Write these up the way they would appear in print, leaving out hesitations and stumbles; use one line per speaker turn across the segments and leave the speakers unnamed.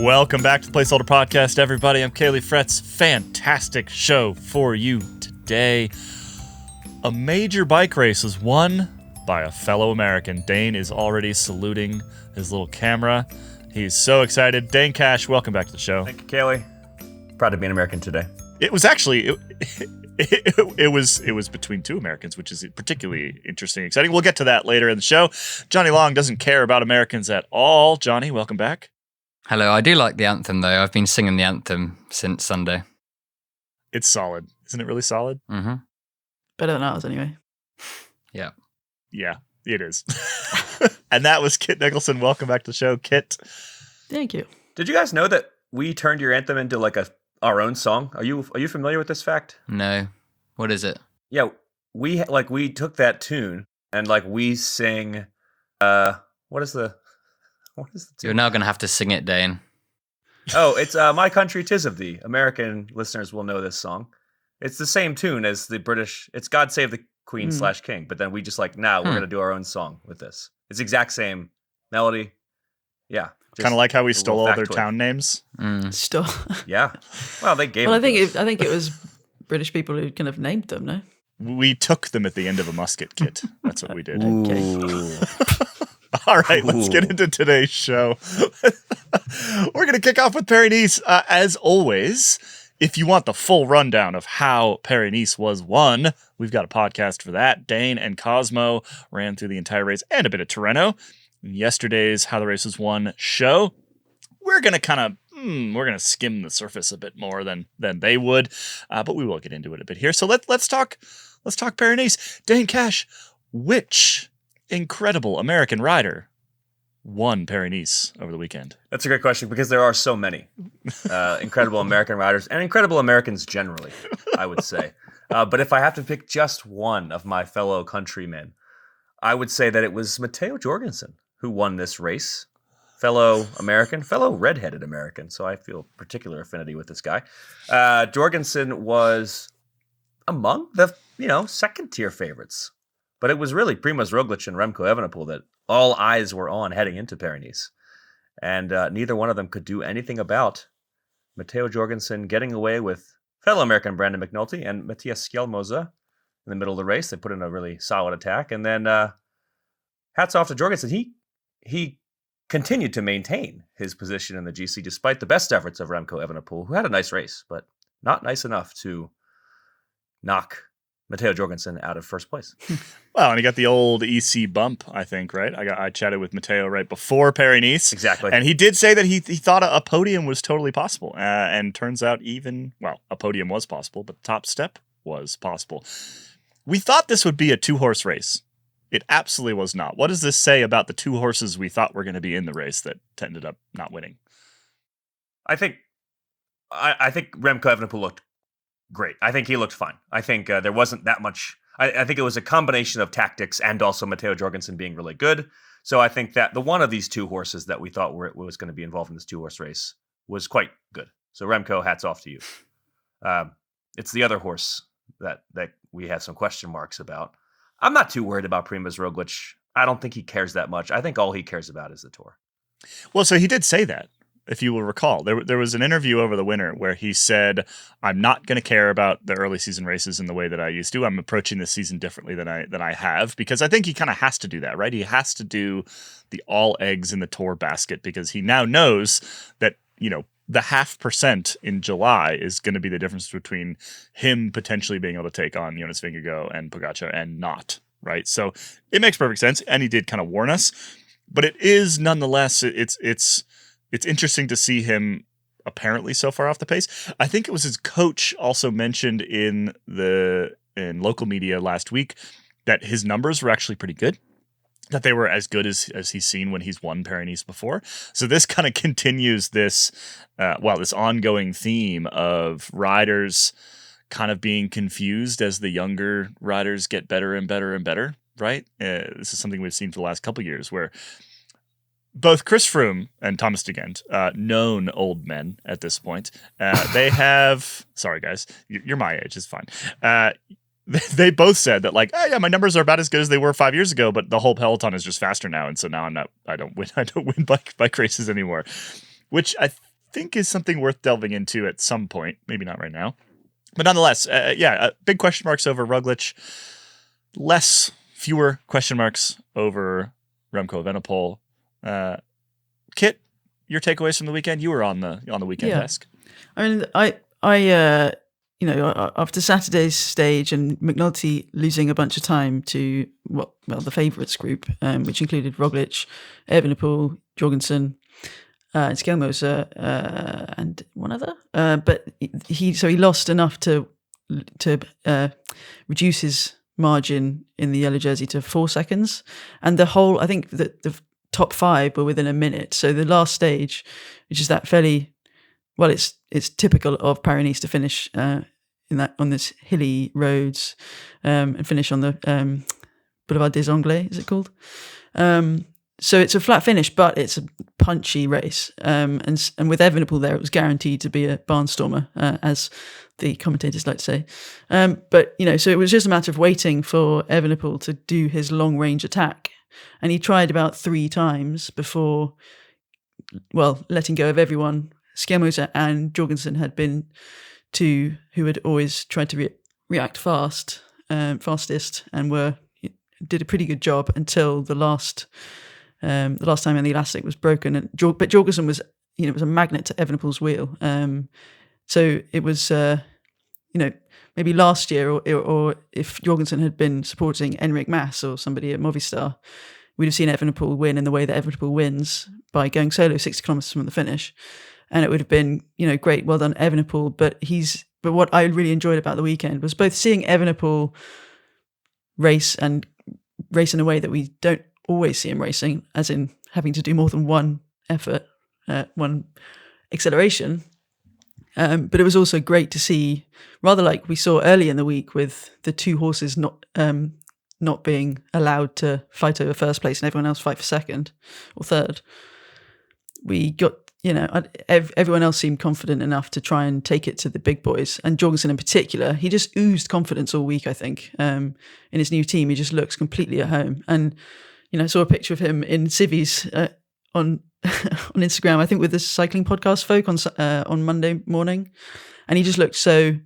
Welcome back to the Placeholder Podcast, everybody. I'm Caley Fretz. Fantastic show for you today. A major bike race was won by a fellow American. Dane is already saluting his little camera. He's so excited. Dane Cash, welcome back to the show.
Thank you, Caley. Proud to be an American today.
It was actually... It was between two Americans, which is particularly interesting, exciting. We'll get to that later in the show. Jonny Long doesn't care about Americans at all. Jonny, welcome back.
Hello, I do like the anthem, though. I've been singing the anthem since Sunday.
It's solid. Isn't it really solid?
Mm-hmm.
Better than ours, anyway.
Yeah.
Yeah, it is. And that was Kit Nicholson. Welcome back to the show, Kit.
Thank you.
Did you guys know that we turned your anthem into like our own song? Are you familiar with this fact?
No. What is it?
Yeah, we took that tune and we sing. What is the tune?
You're now going to have to sing it, Dane.
Oh, it's "My Country 'Tis of Thee." American listeners will know this song. It's the same tune as the British. It's "God Save the Queen / King," but then we just we're going to do our own song with this. It's the exact same melody. Yeah.
Kind of like how we stole all their town names.
Stole.
Yeah. Well, they gave.
Well, I think it was British people who kind of named them. No.
We took them at the end of a musket, Kit. That's what we did.
Okay.
All right, let's get into today's show. We're going to kick off with Paris-Nice. As always, if you want the full rundown of how Paris-Nice was won, we've got a podcast for that. Dane and Cosmo ran through the entire race and a bit of Tirreno. Yesterday's How the Race Was Won show, we're going to skim the surface a bit more than they would, but we will get into it a bit here. So let's talk Paris-Nice. Dane Cash, which incredible American rider won Paris-Nice over the weekend?
That's a great question because there are so many incredible American riders and incredible Americans generally, I would say. But if I have to pick just one of my fellow countrymen, I would say that it was Matteo Jorgensen who won this race. Fellow American, fellow redheaded American, so I feel particular affinity with this guy. Jorgensen was among the second-tier favorites, but it was really Primož Roglič and Remco Evenepoel that all eyes were on heading into Paris-Nice, and neither one of them could do anything about Matteo Jorgensen getting away with fellow American Brandon McNulty and Matthias Skjelmose in the middle of the race. They put in a really solid attack, and then hats off to Jorgensen. He continued to maintain his position in the GC despite the best efforts of Remco Evenepoel, who had a nice race, but not nice enough to knock Matteo Jorgensen out of first place.
Well, and he got the old EC bump, I think, right? I chatted with Matteo right before Paris-Nice.
Exactly.
And he did say that he thought a podium was totally possible. And turns out a podium was possible, but the top step was possible. We thought this would be a two-horse race. It absolutely was not. What does this say about the two horses we thought were going to be in the race that ended up not winning?
I think Remco Evenepoel looked great. I think he looked fine. I think there wasn't that much. I think it was a combination of tactics and also Matteo Jorgensen being really good. So I think that the one of these two horses that we thought was going to be involved in this two-horse race was quite good. So Remco, hats off to you. It's the other horse that we have some question marks about. I'm not too worried about Primož Roglič. I don't think he cares that much. I think all he cares about is the Tour.
Well, so he did say that, if you will recall. There was an interview over the winter where he said, I'm not going to care about the early season races in the way that I used to. I'm approaching this season differently than I have, because I think he kind of has to do that, right? He has to do the all eggs in the Tour basket because he now knows that, the 0.5% in July is going to be the difference between him potentially being able to take on Jonas Vingegaard and Pogačar and not, right? So it makes perfect sense, and he did kind of warn us, but it is nonetheless, it's interesting to see him apparently so far off the pace. I think it was his coach also mentioned in local media last week that his numbers were actually pretty good, that they were as good as he's seen when he's won Paris-Nice before. So this kind of continues this ongoing theme of riders kind of being confused as the younger riders get better and better and better, right? This is something we've seen for the last couple of years where both Chris Froome and Thomas de Gendt, known old men at this point, they have... Sorry, guys. You're my age. It's fine. They both said that, my numbers are about as good as they were 5 years ago, but the whole peloton is just faster now, and so now I don't win bike races anymore. Which think is something worth delving into at some point. Maybe not right now. But nonetheless, big question marks over Roglic. Fewer question marks over Remco Evenepoel. Kit, your takeaways from the weekend? You were on the weekend desk.
I mean, after Saturday's stage and McNulty losing a bunch of time to the favourites group, which included Roglic, Evenepoel, Jorgensen, and Skelmoser, and one other. But he lost enough to reduce his margin in the yellow jersey to 4 seconds, and I think that the top 5 were within a minute. So the last stage, which is that fairly, well, it's typical of Paris-Nice to finish on this hilly roads and finish on the Boulevard des Anglais, is it called? So it's a flat finish, but it's a punchy race. And with Evenepoel there, it was guaranteed to be a barnstormer, as the commentators like to say. But so it was just a matter of waiting for Evenepoel to do his long range attack, and he tried about 3 times before, letting go of everyone. Skelmoser and Jorgensen had been 2 who had always tried to react fastest, and did a pretty good job until the last time when the elastic was broken. But Jorgensen was a magnet to Evenepoel's wheel. So it was maybe last year, or if Jorgensen had been supporting Enric Mas or somebody at Movistar, we'd have seen Evenepoel win in the way that Evenepoel wins, by going solo 60 kilometers from the finish. And it would have been, great, well done, Evenepoel. But what I really enjoyed about the weekend was both seeing Evenepoel race in a way that we don't always see him racing, as in having to do more than one effort, one acceleration. But it was also great to see, rather like we saw early in the week with the 2 horses not being allowed to fight over first place and everyone else fight for second or third. We got, everyone else seemed confident enough to try and take it to the big boys. And Jorgensen in particular, he just oozed confidence all week, I think. In his new team, he just looks completely at home. And, I saw a picture of him in civvies on Instagram, I think with the cycling podcast folk on Monday morning. And he just looked so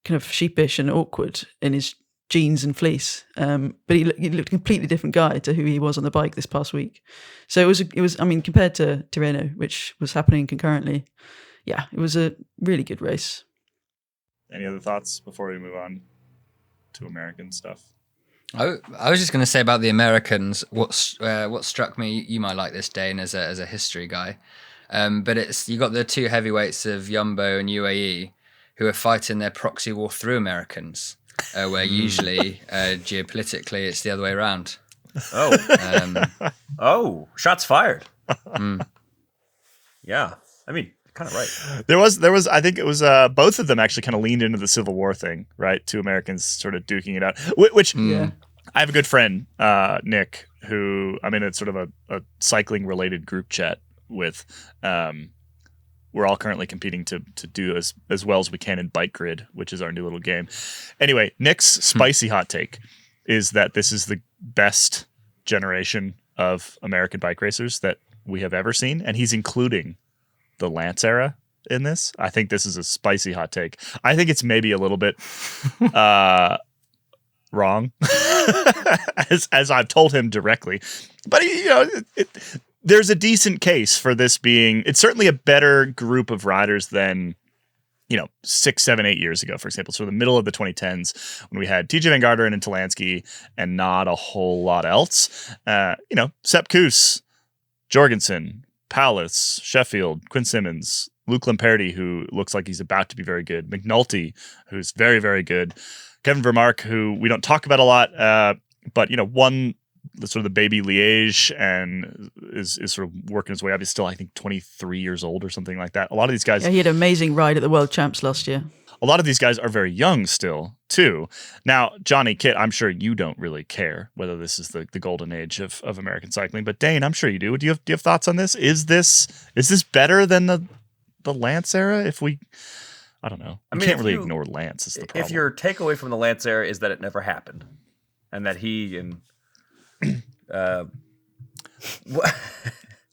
kind of sheepish and awkward in his jeans and fleece. But he looked a completely different guy to who he was on the bike this past week. So it was, I mean, compared to Tirreno, which was happening concurrently, it was a really good race.
Any other thoughts before we move on to American stuff?
I was just going to say about the Americans. What struck me, you might like this, Dane, as a history guy, but you got the 2 heavyweights of Jumbo and UAE who are fighting their proxy war through Americans, where usually geopolitically it's the other way around.
Shots fired. Yeah, I mean, kind of right.
There was. I think it was both of them actually kind of leaned into the Civil War thing, right? 2 Americans sort of duking it out. Which I have a good friend, Nick, who I'm in a sort of a cycling related group chat with. We're all currently competing to do as well as we can in Bike Grid, which is our new little game. Anyway, Nick's spicy hot take is that this is the best generation of American bike racers that we have ever seen, and he's including the Lance era in this. I think this is a spicy hot take. I think it's maybe a little bit wrong, as I've told him directly. But there's a decent case for this being. It's certainly a better group of riders than 6, 7, 8 years ago, for example. So the middle of the 2010s when we had TJ Van Garderen and Talansky and not a whole lot else. Sepp Kuss, Jorgensen, Palace, Sheffield, Quinn Simmons, Luke Lamperti, who looks like he's about to be very good, McNulty, who's very, very good, Kevin Vermark, who we don't talk about a lot, but won sort of the baby Liège and is sort of working his way up. He's still, I think, 23 years old or something like that. A lot of these guys...
Yeah, he had an amazing ride at the World Champs last year.
A lot of these guys are very young still, too. Now, Jonny, Kit, I'm sure you don't really care whether this is the golden age of American cycling, but Dane, I'm sure you do. Do you have thoughts on this? Is this better than the Lance era? I don't know. I can't really ignore Lance is the problem.
If your takeaway from the Lance era is that it never happened, and that he and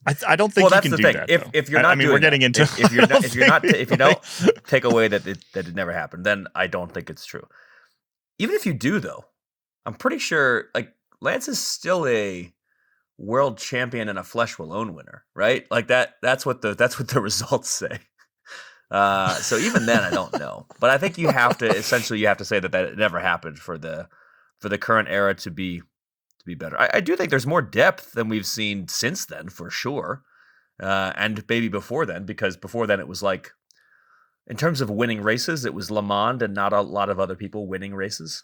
I don't think
Well,
you
that's
can
the
do
thing.
that.
If
though.
you're not,
I mean,
doing
we're getting
that,
into.
if you don't take away that it never happened, then I don't think it's true. Even if you do, though, I'm pretty sure like Lance is still a world champion and a Flesh Wallone winner, right? Like that's what the results say. So even then, I don't know. But I think you have to say that it never happened for the current era to be better. I do think there's more depth than we've seen since then, for sure. And maybe before then, because before then it was like, in terms of winning races, it was Le Mans and not a lot of other people winning races.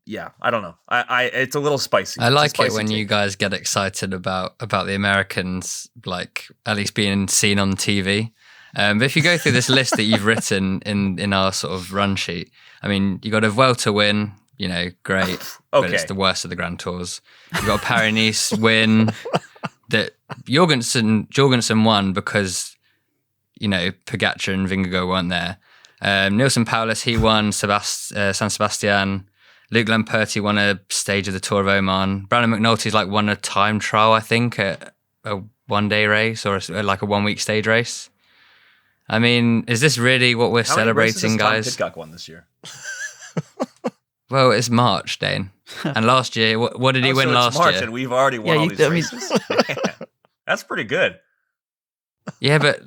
Yeah, I don't know. It's a little spicy.
I like it
spicy
when
take.
you guys get excited about the Americans, like at least being seen on TV. But if you go through this list that you've written in our sort of run sheet, I mean, you got a Vuelta win, great, but it's the worst of the Grand Tours. You got a Paris-Nice win that Jorgensen won because Pogacar and Vingegaard weren't there. Nilsson Paulus, he won San Sebastian. Luke Lamperti won a stage of the Tour of Oman. Brandon McNulty's won a time trial, I think, at a one-day race or like a one-week stage race. I mean, is this really what we're celebrating,
How many
guys?
races has Tom Pidcock won this year?
Well, it's March, Dane. And last year, what did he win last
March,
year?
and we've already won all these races. Man, that's pretty good.
Yeah, but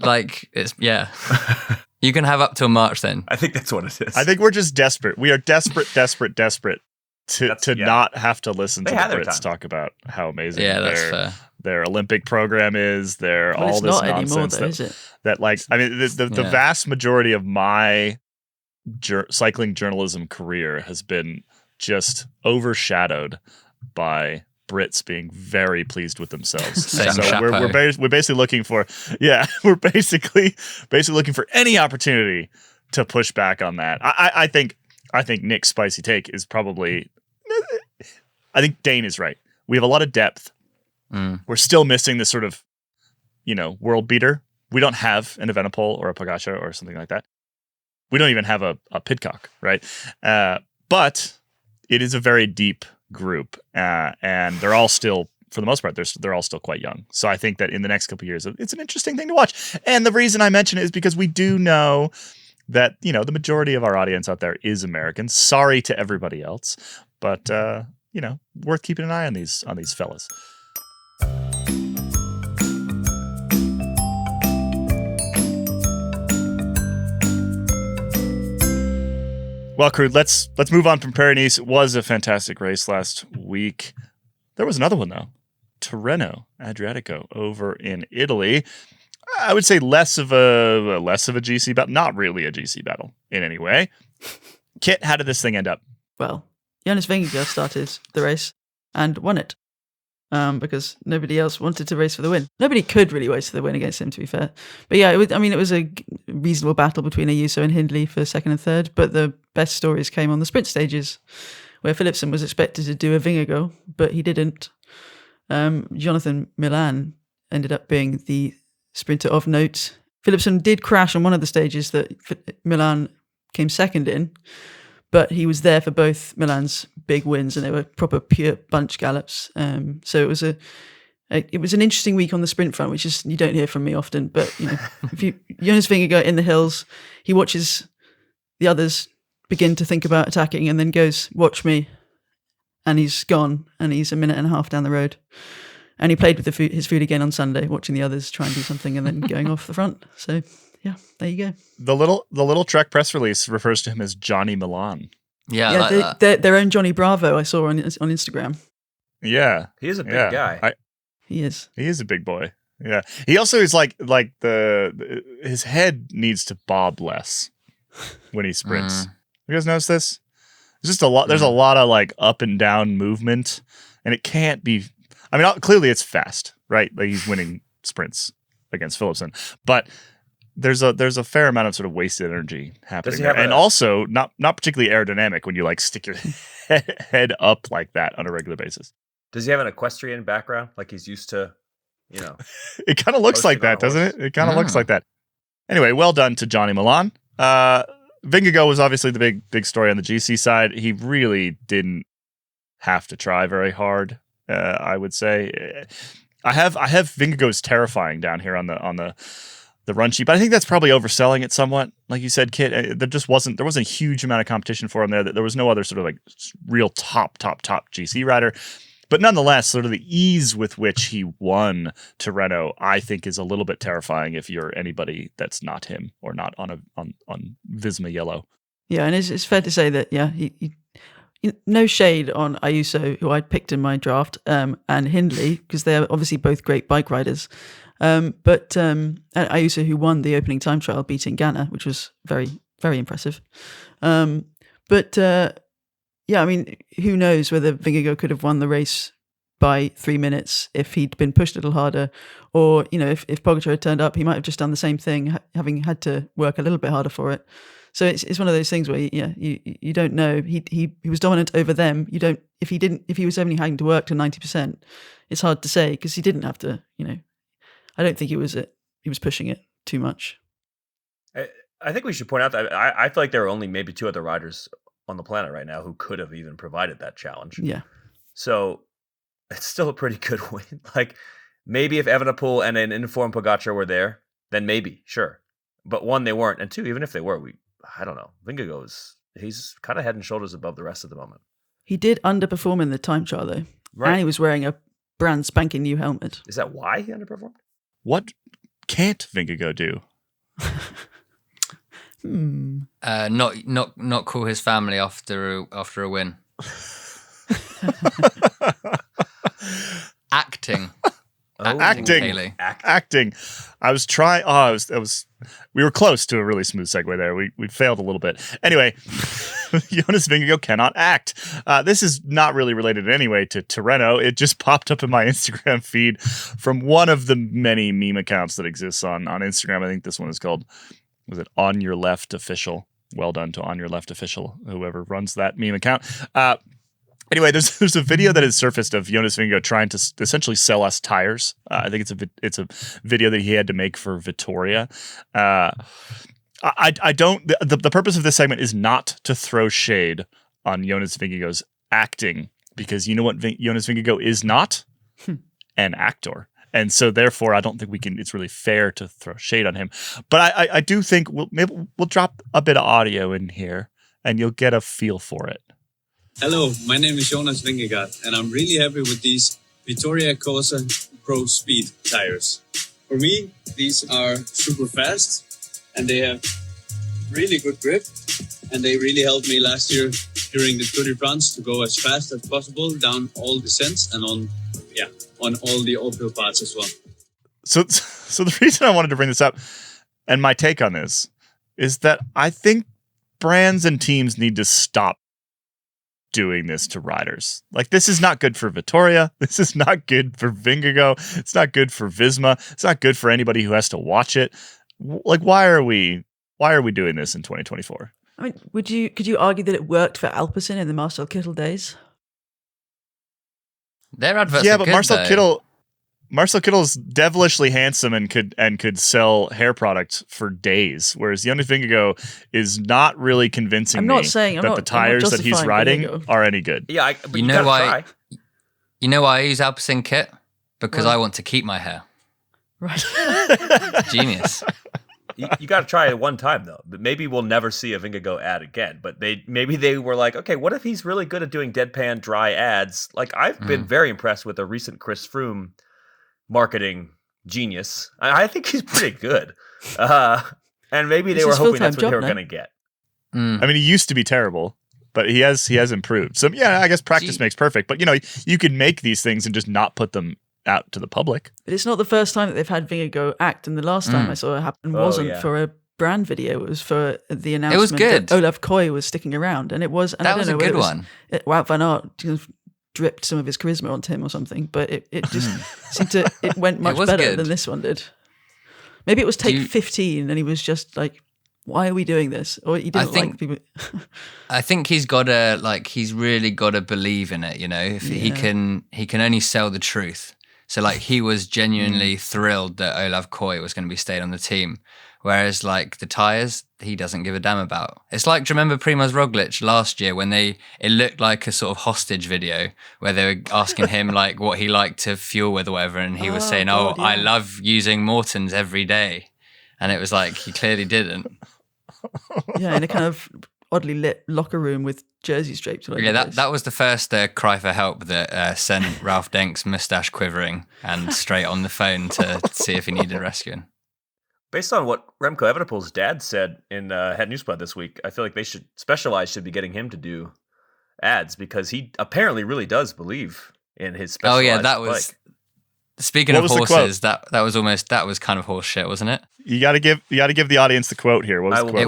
you can have up till March then.
I think that's what it is.
I think we're just desperate. We are desperate to not have to listen to the
had their
Brits
time.
talk about how amazing
That's fair.
their Olympic program is. All
it's
this
not
nonsense
anymore, though, is it?
that the vast majority of my cycling journalism career has been just overshadowed by Brits being very pleased with themselves.
Saying
So
chapeau.
we're basically looking for we're basically looking for any opportunity to push back on that. I think Nick's spicy take is probably. I think Dane is right. We have a lot of depth. We're still missing this sort of world beater. We don't have an Evenepoel or a Pogacar or something like that. We don't even have a Pidcock, right? But it is a very deep group, and they're all still, for the most part, they're all still quite young. So I think that in the next couple of years, it's an interesting thing to watch. And the reason I mention it is because we do know that the majority of our audience out there is American. Sorry to everybody else, but worth keeping an eye on these fellas. Well, crew, let's move on from Paris-Nice. It was a fantastic race last week. There was another one, though. Tirreno Adriatico over in Italy. I would say less of a GC battle. Not really a GC battle in any way. Kit, how did this thing end up?
Well, Jonas Vingegaard started the race and won it because nobody else wanted to race for the win. Nobody could really race for the win against him, to be fair. But yeah, it was a reasonable battle between Ayuso and Hindley for second and third. But the best stories came on the sprint stages, where Philipsen was expected to do a Vingegaard, but he didn't. Jonathan Milan ended up being the sprinter of note. Philipsen did crash on one of the stages that Milan came second in, but he was there for both Milan's big wins, and they were proper pure bunch gallops. So it was an interesting week on the sprint front, which is you don't hear from me often. But if Jonas Vingegaard in the hills, he watches the others begin to think about attacking, and then goes, "Watch me," and he's gone, and he's a minute and a half down the road. And he played with his food again on Sunday, watching the others try and do something, and then going off the front. So yeah, there you go.
The little Trek press release refers to him as Johnny Milan.
Yeah, I like that.
Their own Johnny Bravo I saw on Instagram.
Yeah,
He is a big guy.
He is.
He is a big boy. Yeah, he also is like his head needs to bob less when he sprints. You guys notice this? There's just a lot. There's a lot of up and down movement, and it can't be. I mean, clearly it's fast, right? Like he's winning sprints against Philipsen, but there's a fair amount of sort of wasted energy happening there. And also not particularly aerodynamic when you stick your head up like that on a regular basis.
Does he have an equestrian background? Like he's used to,
It kind of looks like that, doesn't it? It kind of looks like that. Anyway, well done to Johnny Milan. Vingegaard was obviously the big story on the GC side. He really didn't have to try very hard. I would say. I have Vingegaard's terrifying down here on the run sheet, but I think that's probably overselling it somewhat. Like you said, Kit, there wasn't a huge amount of competition for him there. There was no other sort of like real top GC rider. But nonetheless, sort of the ease with which he won Tirreno, I think, is a little bit terrifying if you're anybody that's not him or not on Visma Yellow.
Yeah, and it's fair to say that he no shade on Ayuso, who I'd picked in my draft, and Hindley, because they're obviously both great bike riders. But Ayuso, who won the opening time trial, beating Ghana, which was very, very impressive. Yeah, I mean, who knows whether Vingegaard could have won the race by 3 minutes if he'd been pushed a little harder, or if Pogačar had turned up, he might have just done the same thing, having had to work a little bit harder for it. So it's one of those things where you don't know. He was dominant over them. You don't if he was only having to work to 90%, it's hard to say because he didn't have to. I don't think he was pushing it too much.
I think we should point out that I feel like there are only maybe 2 other riders on the planet right now who could have even provided that challenge.
Yeah.
So it's still a pretty good win. Like maybe if Evenepoel and an informed Pogačar were there, then maybe, sure. But 1, they weren't. And 2, even if they were, I don't know. Vingegaard he's kind of head and shoulders above the rest at the moment.
He did underperform in the time trial though.
Right.
And he was wearing a brand spanking new helmet.
Is that why he underperformed?
What can't Vingegaard do?
Not call his family after a win. Acting.
Acting. I was trying. We were close to a really smooth segue there. We failed a little bit. Anyway, Jonas Vingegaard cannot act. This is not really related in any way to Tirreno. It just popped up in my Instagram feed from one of the many meme accounts that exists on Instagram. I think this one is called, was it On Your Left Official? Well done to On Your Left Official, whoever runs that meme account. Anyway, there's a video that has surfaced of Jonas Vingegaard trying to essentially sell us tires. I think it's a video that he had to make for Vittoria. I don't. The purpose of this segment is not to throw shade on Jonas Vingegaard's acting, because you know what Jonas Vingegaard is not? An actor. And so therefore, I don't think it's really fair to throw shade on him. But I do think we'll drop a bit of audio in here and you'll get a feel for it.
Hello, my name is Jonas Vingegaard, and I'm really happy with these Vittoria Cosa Pro Speed tires. For me, these are super fast, and they have really good grip, and they really helped me last year during the Tour de France to go as fast as possible down all descents and on all the uphill parts as well.
So the reason I wanted to bring this up, and my take on this, is that I think brands and teams need to stop doing this to riders. Like, this is not good for Vittoria. This is not good for Vingegaard. It's not good for Visma. It's not good for anybody who has to watch it. Like, why are we doing this in 2024?
I mean, could you argue that it worked for Alpecin in the Marcel Kittel days?
Their adverts
yeah,
are
but
good,
Marcel Kittle's devilishly handsome and could sell hair products for days, whereas Jonas Vingegaard is not really convincing me that the tires that he's riding are any good.
Yeah, but
you know why? You know why I use Alpecin kit? Because I want to keep my hair.
Right.
Genius.
You got to try it one time though. But maybe we'll never see a Vingegaard ad again. But maybe they were like, okay, what if he's really good at doing deadpan dry ads? Like, I've been very impressed with a recent Chris Froome marketing genius. I think he's pretty good. And maybe they were hoping that's what they were going to get.
I mean, he used to be terrible, but he has improved. So yeah, I guess practice makes perfect. But you can make these things and just not put them out to the public.
But it's not the first time that they've had Vingegaard act, and the last time I saw it happen wasn't for a brand video. It was for the announcement.
It was good.
That Olaf Koy was sticking around, and it was. And
that was a good one.
Wout van Aert dripped some of his charisma onto him or something, but it just seemed to. It went much better than this one did. Maybe it was take 15, and he was just like, "Why are we doing this?" Or he didn't like people.
I think he's really got to believe in it. If he can only sell the truth. So he was genuinely thrilled that Olaf Koy was going to be staying on the team, whereas the tires, he doesn't give a damn about. It's like, do you remember Primoz Roglic last year when it looked like a sort of hostage video where they were asking him like what he liked to fuel with or whatever, and he was saying,
God,
I
yeah.
love using Mortons every day. And it was like, he clearly didn't.
Yeah, in a kind of oddly lit locker room with jerseys draped all over
Yeah,
the place.
that was the first cry for help that sent Ralph Denk's moustache quivering and straight on the phone to see if he needed rescuing.
Based on what Remco Evenepoel's dad said in Het Nieuwsblad this week, I feel like Specialized should be getting him to do ads because he apparently really does believe in his Specialized
that was.
bike.
Speaking
What
of
was the
horses, that was kind of horse shit, wasn't it?
You got to give the audience the quote here. What was the quote?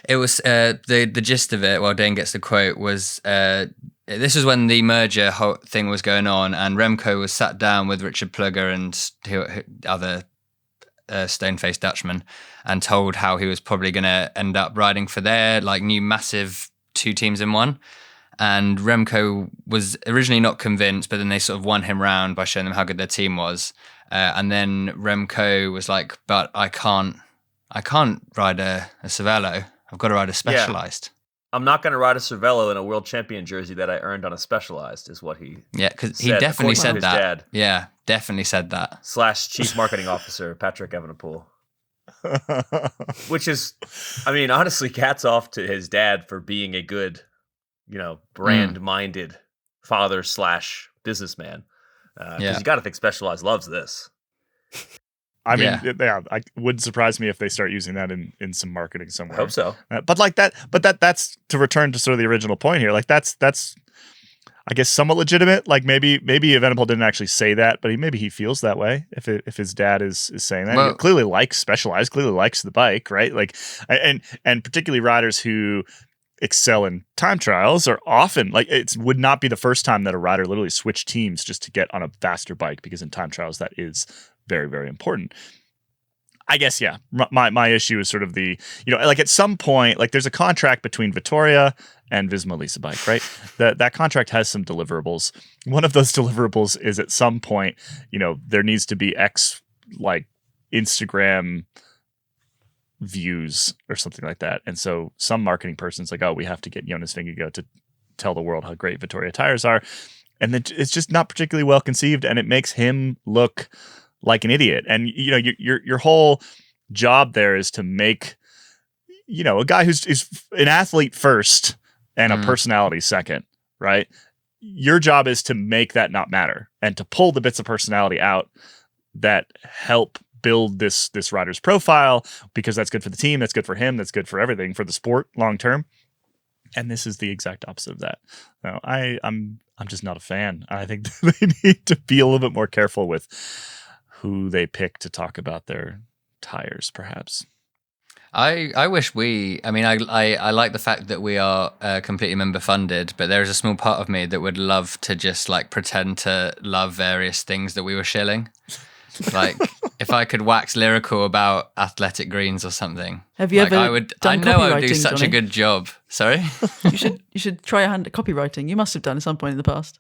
It was the gist of it. Well, Dane gets the quote. Was this was when the merger thing was going on, and Remco was sat down with Richard Plugger and other stone-faced Dutchman, and told how he was probably going to end up riding for their like new massive 2 teams in one. And Remco was originally not convinced, but then they sort of won him round by showing them how good their team was. And then Remco was like, "But I can't ride a Cervelo. I've got to ride a Specialized."
I'm not going to ride a Cervelo in a world champion jersey that I earned on a Specialized, is what he
Yeah, because he
said,
definitely
according to
said
his
that.
dad.
Yeah, definitely said that.
/ chief marketing officer Patrick Evenepoel. Which is, I mean, honestly, hats off to his dad for being a good, brand-minded father / businessman. Because you got to think Specialized loves this.
I mean, it wouldn't surprise me if they start using that in some marketing
I
somewhere.
hope so.
That's to return to sort of the original point here. Like that's I guess somewhat legitimate. Like maybe Evenepoel didn't actually say that, but maybe he feels that way if his dad is saying that.
Well,
he clearly likes Specialized, clearly likes the bike, right? Like and particularly riders who excel in time trials are often like it would not be the first time that a rider literally switched teams just to get on a faster bike, because in time trials that is very, very important. I guess, yeah. My issue is sort of the, like at some point, like there's a contract between Vittoria and Visma Lease Bike, right? That contract has some deliverables. One of those deliverables is at some point, there needs to be X like Instagram views or something like that. And so some marketing person's like, oh, we have to get Jonas Vingegaard to tell the world how great Vittoria tires are. And then it's just not particularly well conceived, and it makes him look like an idiot. And your whole job there is to make a guy who's an athlete first and a personality second, right? Your job is to make that not matter and to pull the bits of personality out that help build this rider's profile, because that's good for the team, that's good for him, that's good for everything, for the sport long term. And this is the exact opposite of that. No, I'm just not a fan. I think they need to be a little bit more careful with who they pick to talk about their tires, perhaps.
I wish I like the fact that we are completely member funded, but there is a small part of me that would love to just like pretend to love various things that we were shilling. Like if I could wax lyrical about Athletic Greens or something.
Have you
like,
ever
I
done
know I would do
copywriting,
such
Jonny?
a good job. Sorry?
You should try your hand at copywriting. You must have done at some point in the past.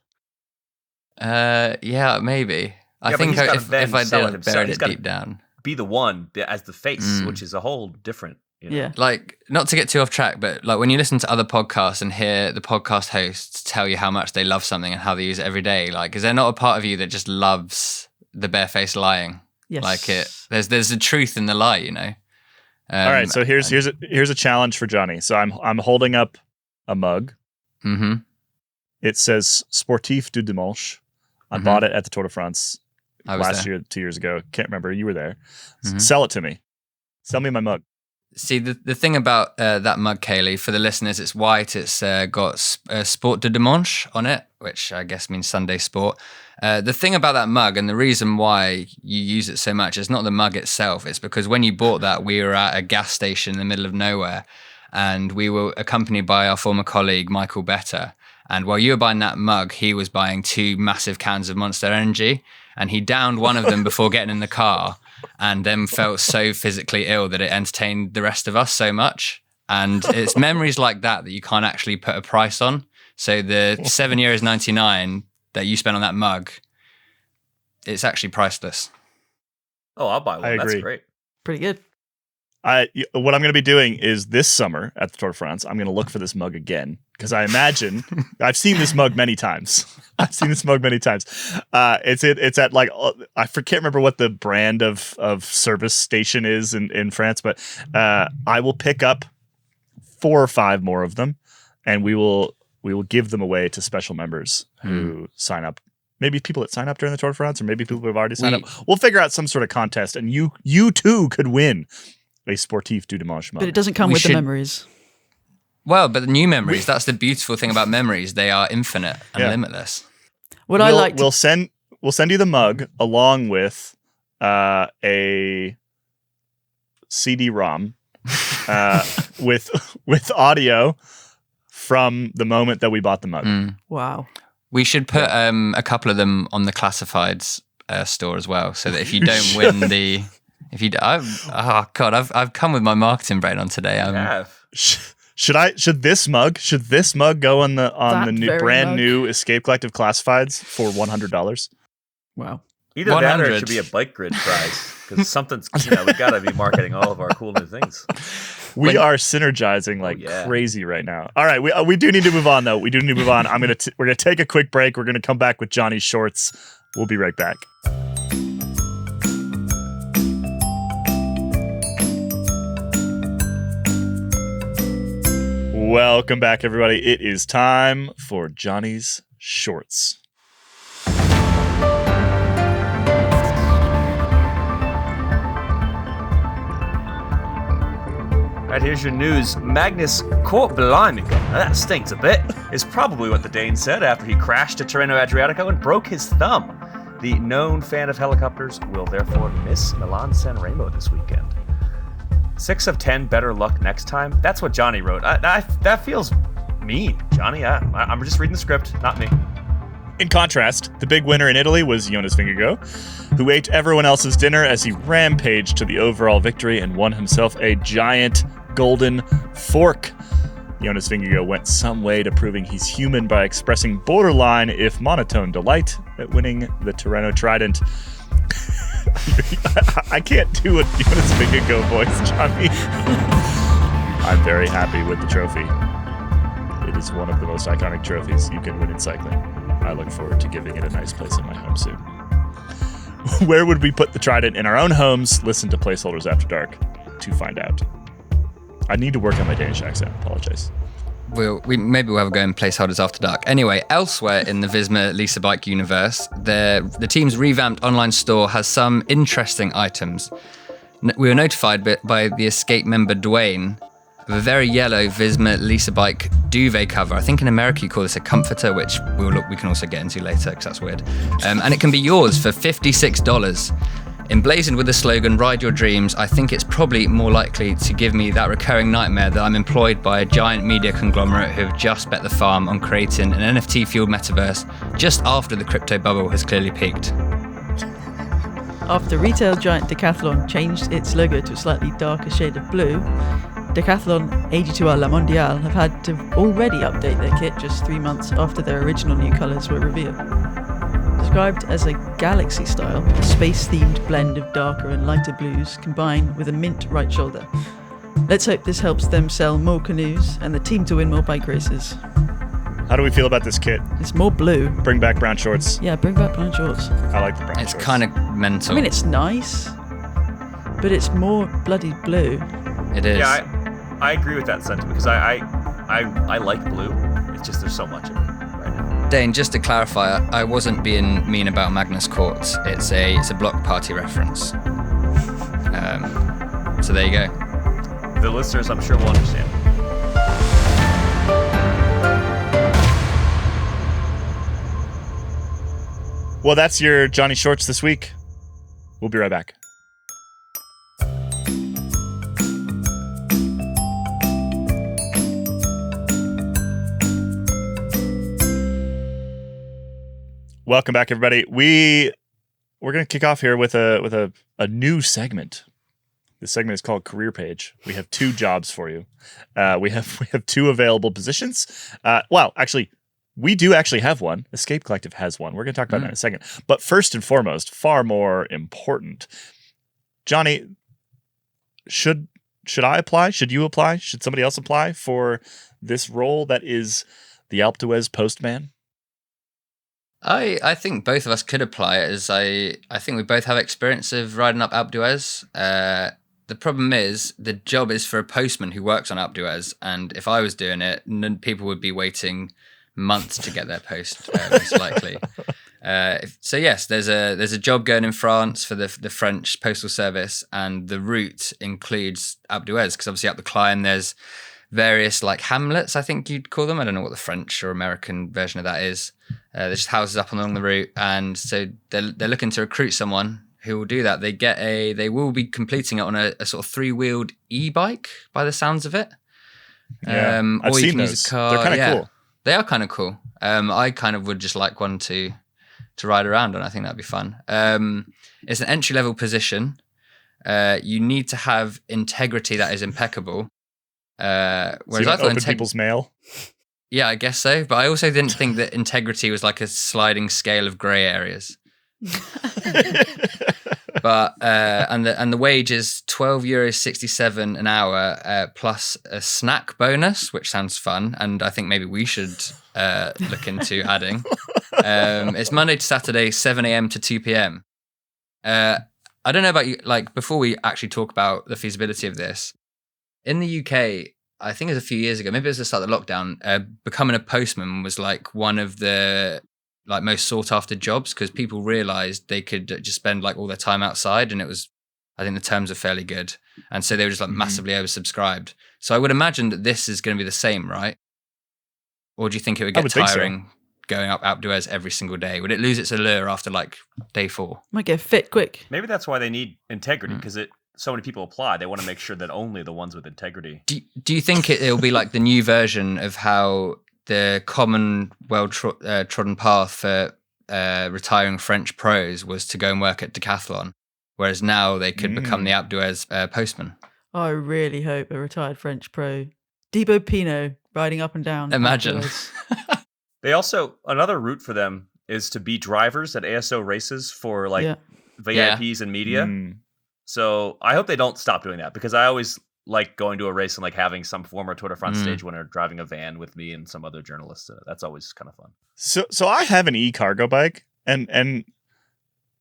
Yeah, maybe. I
Yeah, but
think
he's gotta
if
then
I
sell it
did,
himself.
buried
He's
it
gotta
deep down.
Be the one as the face, which is a whole different.
Yeah.
Like, not to get too off track, but like when you listen to other podcasts and hear the podcast hosts tell you how much they love something and how they use it every day, like, is there not a part of you that just loves the barefaced lying?
Yes.
Like there's a truth in the lie,
All right, so here's a challenge for Jonny. So I'm holding up a mug.
Mm-hmm.
It says Sportif du Dimanche. I bought it at the Tour de France last year, 2 years ago. Can't remember. You were there. Sell it to me. Sell me my mug.
See, the thing about that mug, Caley, for the listeners, it's white. It's got Sport du Dimanche on it, which I guess means Sunday sport. The thing about that mug, and the reason why you use it so much, is not the mug itself. It's because when you bought that, we were at a gas station in the middle of nowhere, and we were accompanied by our former colleague, Michael Better. And while you were buying that mug, he was buying 2 massive cans of Monster Energy, and he downed one of them before getting in the car, and then felt so physically ill that it entertained the rest of us so much. And it's memories like that you can't actually put a price on. So the €7.99 that you spent on that mug, it's actually priceless.
Oh, I'll buy one.
I agree.
That's great.
Pretty good.
What I'm going to be doing is this summer at the Tour de France, I'm going to look for this mug again because I imagine I've seen this mug many times. It's at like can't remember what the brand of service station is in France, but I will pick up 4 or 5 more of them, and we will give them away to special members who sign up. Maybe people that sign up during the Tour de France, or maybe people who have already signed up. We'll figure out some sort of contest, and you too could win a Sportif du Dimanche mug.
But it doesn't come with the memories.
Well, but the new memories, that's the beautiful thing about memories. They are infinite and limitless.
We'll send you the mug along with a CD-ROM with audio from the moment that we bought the mug.
Wow.
We should put a couple of them on the classifieds store as well, so that if you don't win the, I've come with my marketing brain on today.
Should this mug go on the brand new Escape Collective classifieds for $100?
Wow.
Either 100. That or it should be a bike grid prize, because something's we got to be marketing all of our cool new things.
We are synergizing like crazy right now. All right, we do need to move on though. We're gonna take a quick break. We're gonna come back with Johnny's shorts. We'll be right back. Welcome back, everybody. It is time for Johnny's shorts.
Right, here's your news. Magnus Kort Blimey, that stinks a bit, is probably what the Dane said after he crashed at Tirreno Adriatico and broke his thumb. The known fan of helicopters will therefore miss Milan-San Remo this weekend. 6 of 10, better luck next time. That's what Johnny wrote. That feels mean, Johnny. I'm just reading the script, not me.
In contrast, the big winner in Italy was Jonas Vingegaard, who ate everyone else's dinner as he rampaged to the overall victory and won himself a giant golden fork. Jonas Vingegaard went some way to proving he's human by expressing borderline, if monotone, delight at winning the Tirreno Trident. I can't do a Jonas Vingegaard voice, Johnny. I'm very happy with the trophy. It is one of the most iconic trophies you can win in cycling. I look forward to giving it a nice place in my home soon. Where would we put the Trident? In our own homes? Listen to Placeholders After Dark to find out. I need to work on my Danish accent. Apologize.
Maybe we'll have a go in Placeholders After Dark. Anyway, elsewhere in the Visma Lisa Bike universe, the team's revamped online store has some interesting items. We were notified by the Escape member Dwayne of a very yellow Visma Lisa Bike duvet cover. I think in America you call this a comforter, which we can also get into later because that's weird. And it can be yours for $56. Emblazoned with the slogan, "Ride your dreams," I think it's probably more likely to give me that recurring nightmare that I'm employed by a giant media conglomerate who have just bet the farm on creating an NFT-fueled metaverse just after the crypto bubble has clearly peaked.
After retail giant Decathlon changed its logo to a slightly darker shade of blue, Decathlon AG2R La Mondiale have had to already update their kit just 3 months after their original new colours were revealed. Described as a galaxy style, a space-themed blend of darker and lighter blues combined with a mint right shoulder. Let's hope this helps them sell more canoes and the team to win more bike races.
How do we feel about this kit?
It's more blue.
Bring back brown shorts.
Yeah, bring back brown shorts.
I like the brown shorts.
It's kind of mental.
I mean, it's nice, but it's more bloody blue.
It is.
Yeah, I agree with that sentiment because I like blue. It's just there's so much of it right now.
Dane, just to clarify, I wasn't being mean about Magnus Kort. It's a block party reference. So there you go.
The listeners, I'm sure, will understand.
Well, that's your Johnny Shorts this week. We'll be right back. Welcome back, everybody. We're going to kick off here with a new segment. This segment is called Career Page. We have 2 jobs for you. We have 2 available positions. Well, actually, we do actually have one. Escape Collective has one. We're going to talk about that in a second. But first and foremost, far more important, Johnny, should should I apply? Should you apply? Should somebody else apply for this role that is the Alpe d'Huez postman?
I think both of us could apply it, as I think we both have experience of riding up Alpe d'Huez. The problem is the job is for a postman who works on Alpe d'Huez, and if I was doing it, people would be waiting months to get their post, most likely. So yes, there's a job going in France for the French postal service, and the route includes Alpe d'Huez, because obviously up the climb there's various like hamlets, I think you'd call them. I don't know what the French or American version of that is. There's just houses up along the route, and so they're looking to recruit someone who will do that. They will be completing it on a sort of 3-wheeled e-bike by the sounds of it.
Yeah, I've
or you
seen
can
those.
use a car.
They're kind of cool.
They are kind of cool. I kind of would just like one to ride around on. I think that'd be fun. It's an entry-level position. You need to have integrity that is impeccable.
So
Whereas
you
I
don't
thought
open people's mail.
yeah, I guess so. But I also didn't think that integrity was like a sliding scale of grey areas. But and the wage is €12.67 an hour plus a snack bonus, which sounds fun, and I think maybe we should look into adding. It's Monday to Saturday, 7 a.m. to 2 p.m. I don't know about you. Like, before we actually talk about the feasibility of this, in the UK, I think it was a few years ago, maybe it was the start of the lockdown, becoming a postman was like one of the like most sought after jobs, because people realized they could just spend like all their time outside, and it was, I think the terms are fairly good, and so they were just like massively oversubscribed. So I would imagine that this is going to be the same, right? Or do you think it would get tiring going up Alpe d'Huez every single day? Would it lose its allure after like day 4?
Might get fit quick.
Maybe that's why they need integrity, because so many people apply. They want to make sure that only the ones with integrity.
Do you think it'll be like the new version of how the common well-trodden path for retiring French pros was to go and work at Decathlon, whereas now they could become the Alpe d'Huez postman?
I really hope a retired French pro, Thibaut Pinot, riding up and down.
Imagine.
They also, another route for them is to be drivers at ASO races for like VIPs and media. So I hope they don't stop doing that, because I always like going to a race and like having some former Tour de France stage winner driving a van with me and some other journalists. That's always kind of fun.
So I have an e-cargo bike, and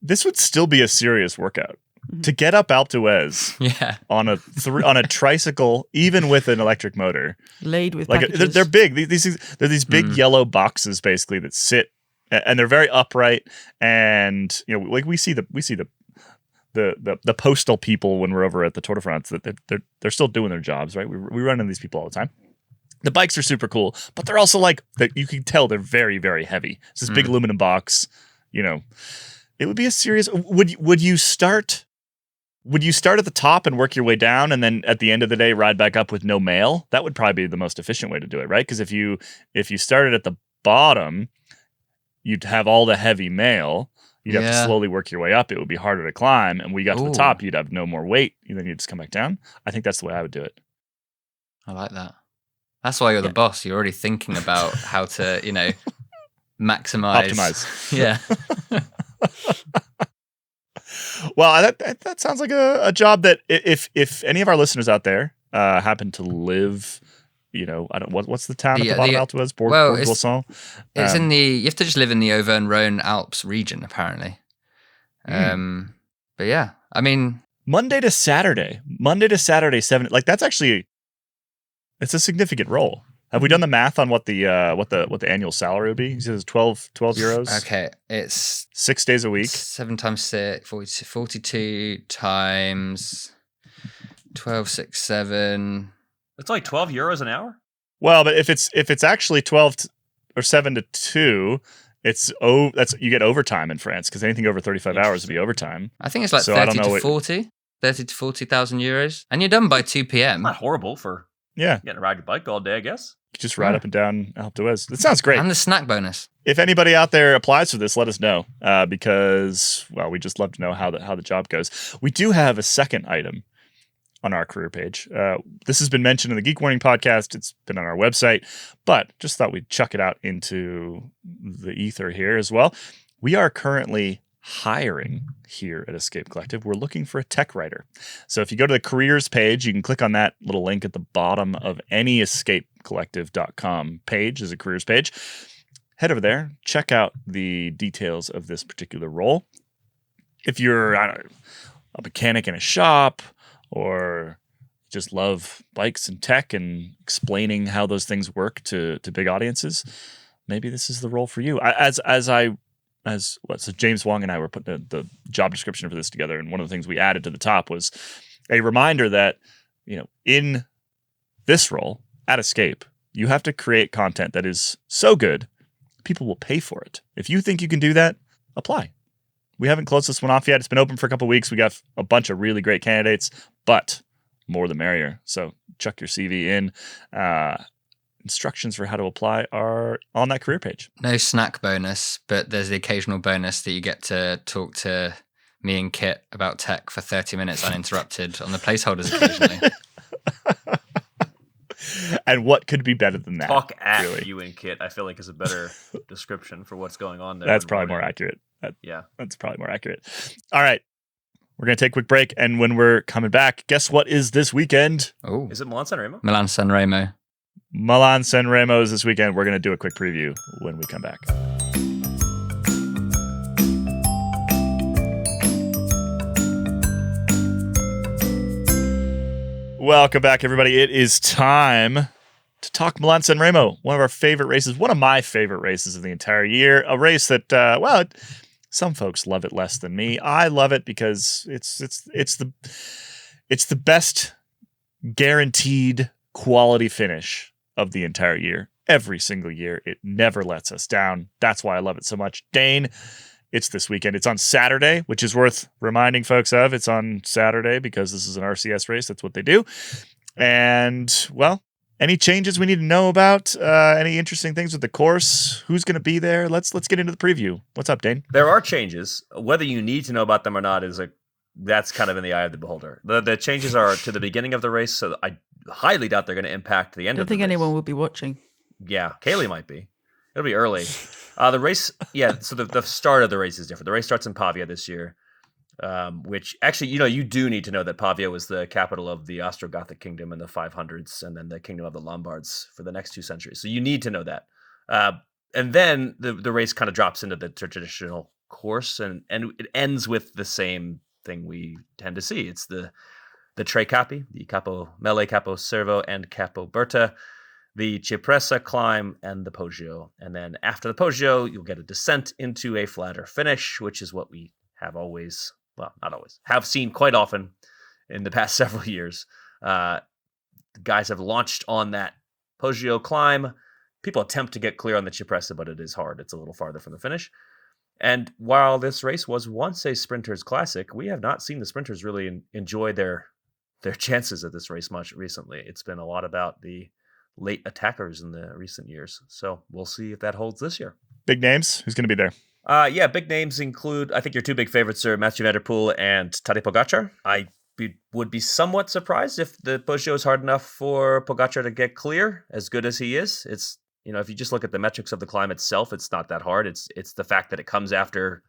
this would still be a serious workout to get up Alpe d'Huez on a tricycle, even with an electric motor,
laid with
like
packages.
they're big. They're these big yellow boxes basically that sit, and they're very upright. And you know, like we see the postal people when we're over at the Tour de France, that they're still doing their jobs, right? We run into these people all the time. The bikes are super cool, but they're also like that. You can tell they're very, very heavy. It's this big aluminum box. You know, it would be a serious. Would you start at the top and work your way down, and then at the end of the day ride back up with no mail? That would probably be the most efficient way to do it, right? Because if you started at the bottom, you'd have all the heavy mail. You'd have to slowly work your way up. It would be harder to climb. And when we got to the top, you'd have no more weight. And then you'd just come back down. I think that's the way I would do it.
I like that. That's why you're the boss. You're already thinking about how to, maximize.
Optimize.
Yeah.
Well, that sounds like a job that if any of our listeners out there happen to live, what's the town at the bottom of Alpe d'Huez? Bourg-Boisson?
It's you have to just live in the Auvergne-Rhône Alps region, apparently. But yeah, I mean,
Monday to Saturday, 7. Like that's actually, it's a significant role. Have we done the math on what the annual salary would be? He says 12 euros.
Okay, it's
6 days a week.
7 times 6, 42 times 12, 6, 7.
It's like 12 euros an hour.
Well, but if it's actually 12 or 7 to 2, you get overtime in France, because anything over 35 hours would be overtime.
I think it's like 30 to 40,000 euros, and you're done by 2 p.m.
Not horrible for getting to ride your bike all day, I guess.
You just ride up and down Alpe d'Huez. That sounds great.
And the snack bonus.
If anybody out there applies for this, let us know, because we just love to know how the job goes. We do have a second item on our career page. This has been mentioned in the Geek Warning podcast. It's been on our website, but just thought we'd chuck it out into the ether here as well. We are currently hiring here at Escape Collective. We're looking for a tech writer. So if you go to the careers page, you can click on that little link at the bottom of any escapecollective.com page as a careers page. Head over there, check out the details of this particular role. If you're a mechanic in a shop or just love bikes and tech and explaining how those things work to big audiences, maybe this is the role for you. So James Wong and I were putting the job description for this together, and one of the things we added to the top was a reminder that, in this role at Escape, you have to create content that is so good, people will pay for it. If you think you can do that, apply. We haven't closed this one off yet. It's been open for a couple of weeks. We got a bunch of really great candidates, but more the merrier. So chuck your CV in. Instructions for how to apply are on that career page.
No snack bonus, but there's the occasional bonus that you get to talk to me and Kit about tech for 30 minutes uninterrupted on the placeholders occasionally.
And what could be better than that?
Talk at
really?
You and Kit, I feel like, is a better description for what's going on there.
That's probably more accurate. That's probably more accurate. All right. We're going to take a quick break. And when we're coming back, guess what is this weekend?
Oh,
Is it Milan-San Remo?
Milan-San Remo.
Milan-San Remo is this weekend. We're going to do a quick preview when we come back. Welcome back, everybody. It is time to talk Milan-San Remo, one of our favorite races, one of my favorite races of the entire year. A race that, some folks love it less than me. I love it because it's the best guaranteed quality finish of the entire year. Every single year. It never lets us down. That's why I love it so much. Dane, it's this weekend. It's on Saturday, which is worth reminding folks of. It's on Saturday because this is an RCS race. That's what they do. And, any changes we need to know about? Any interesting things with the course? Who's going to be there? Let's get into the preview. What's up, Dane?
There are changes. Whether you need to know about them or not that's kind of in the eye of the beholder. The changes are to the beginning of the race, so I highly doubt they're going to impact the end of the race.
I don't think anyone will be watching.
Yeah, Caley might be. It'll be early. The race, so the start of the race is different. The race starts in Pavia this year, which actually, you do need to know that Pavia was the capital of the Ostrogothic kingdom in the 500s and then the kingdom of the Lombards for the next 2 centuries. So you need to know that. And then the race kind of drops into the traditional course and it ends with the same thing we tend to see. It's the Tre Capi, the Capo Melle, Capo Servo, and Capo Berta, the Cipressa climb, and the Poggio. And then after the Poggio, you'll get a descent into a flatter finish, which is what we have always, not always, have seen quite often in the past several years. The guys have launched on that Poggio climb. People attempt to get clear on the Cipressa, but it is hard. It's a little farther from the finish. And while this race was once a sprinter's classic, we have not seen the sprinters really enjoy their chances at this race much recently. It's been a lot about the late attackers in the recent years. So we'll see if that holds this year.
Big names? Who's going to be there?
Big names include, I think your 2 big favorites are Matthew van der Poel and Tadej Pogacar. I would be somewhat surprised if the Poggio is hard enough for Pogacar to get clear, as good as he is. It's, if you just look at the metrics of the climb itself, it's not that hard. It's the fact that it comes after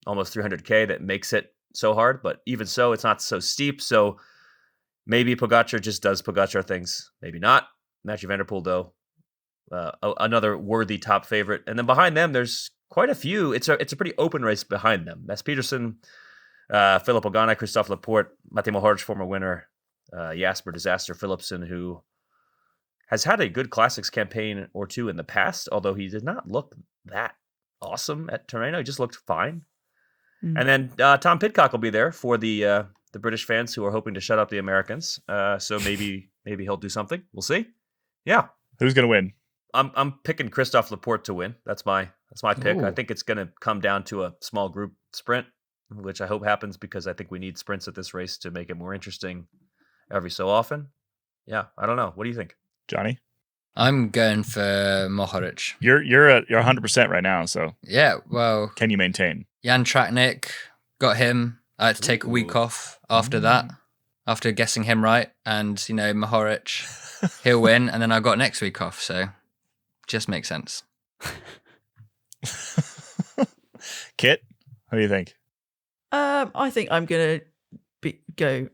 almost 300K that makes it so hard. But even so, it's not so steep. So maybe Pogacar just does Pogacar things. Maybe not. Matthew van der Poel, though, another worthy top favorite. And then behind them, there's quite a few. It's a pretty open race behind them. Mads Pedersen, Philip Ogana, Christophe Laporte, Matej Mohoric, former winner, Jasper Disaster Philipsen, who has had a good classics campaign or two in the past, although he did not look that awesome at Tirreno. He just looked fine. Mm. And then Tom Pidcock will be there for the British fans who are hoping to shut up the Americans. So maybe he'll do something. We'll see. Yeah.
Who's going to win?
I'm picking Christophe Laporte to win. That's my pick.
Ooh.
I think it's going to come down to a small group sprint, which I hope happens because I think we need sprints at this race to make it more interesting every so often. Yeah, I don't know. What do you think?
Jonny?
I'm going for Mohoric.
You're 100% right now, so
Yeah, well,
can you maintain?
Jan Tratnik, got him. I had to take a week off after that, after guessing him right. And, Mohoric, he'll win. And then I got next week off, so just makes sense.
Kit? What do you think?
I think I'm going to go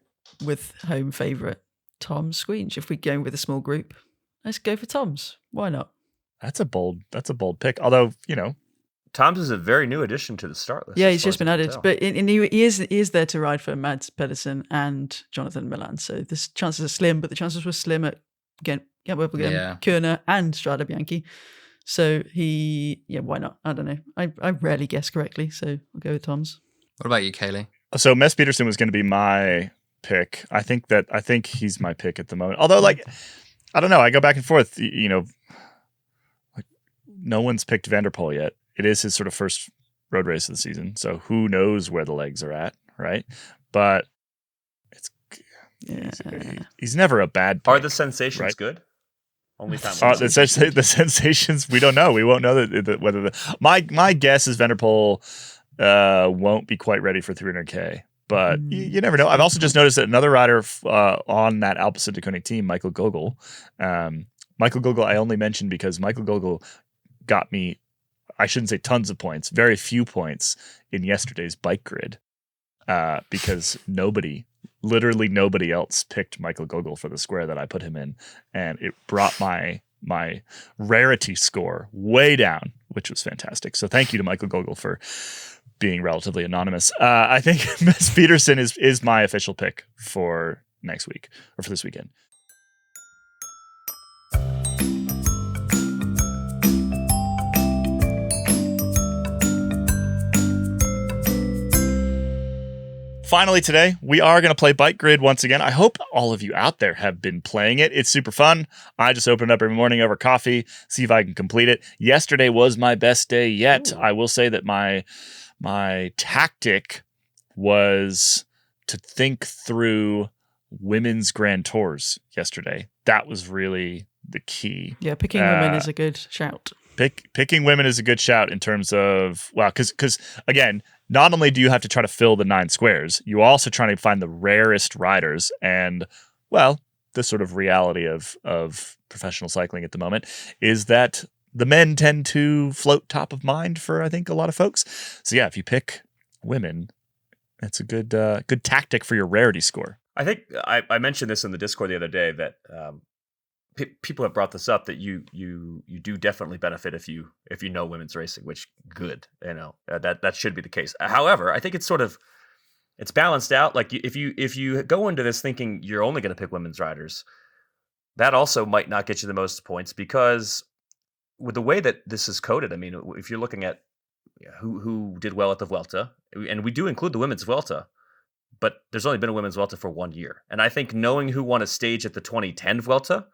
with home favourite Tom Squeenge. If we're going with a small group, let's go for Tom's. Why not?
That's a bold pick. Although,
Tom's is a very new addition to the start list.
Yeah,
as
he's
far
just
as
been
I can
added,
tell.
but he is there to ride for Mads Pedersen and Jonathan Milan. So the chances are slim, but the chances were slim at Kuurne and Strade Bianchi. So why not? I don't know. I rarely guess correctly, so I'll go with Tom's.
What about you, Caley?
So Mess Peterson was going to be my pick. I think he's my pick at the moment. Although, like, I don't know. I go back and forth. Like, no one's picked Van der Poel yet. It is his sort of first road race of the season, so who knows where the legs are at, right? But he's never a bad pick.
Are the sensations
right?
good? Only time.
The sensations, we don't know. We won't know whether my guess is Van der Poel won't be quite ready for 300K. But you never know. I've also just noticed that another rider on that Alpecin Deceuninck team, Michael Gogol. Michael Gogol I only mentioned because Michael Gogol got me, I shouldn't say tons of points, very few points in yesterday's bike grid because literally nobody else picked Michael Gogol for the square that I put him in. And it brought my rarity score way down, which was fantastic. So thank you to Michael Gogol for being relatively anonymous. I think Mess Peterson is my official pick for next week or for this weekend. Finally today, we are going to play Bike Grid once again. I hope all of you out there have been playing it. It's super fun. I just open it up every morning over coffee, see if I can complete it. Yesterday was my best day yet. Ooh. I will say that my tactic was to think through women's Grand Tours yesterday. That was really the key.
Yeah, picking women is a good shout.
Picking women is a good shout in terms of, because again, not only do you have to try to fill the 9 squares, you also trying to find the rarest riders. And, well, the sort of reality of professional cycling at the moment is that the men tend to float top of mind for, I think, a lot of folks. So, yeah, if you pick women, it's a good tactic for your rarity score.
I think I mentioned this in the Discord the other day that people have brought this up, that you do definitely benefit if you know women's racing, which good, that should be the case. However, I think it's balanced out. Like if you go into this thinking you're only going to pick women's riders, that also might not get you the most points, because with the way that this is coded, I mean, if you're looking at who did well at the Vuelta, and we do include the women's Vuelta, but there's only been a women's Vuelta for 1 year. And I think knowing who won a stage at the 2010 Vuelta,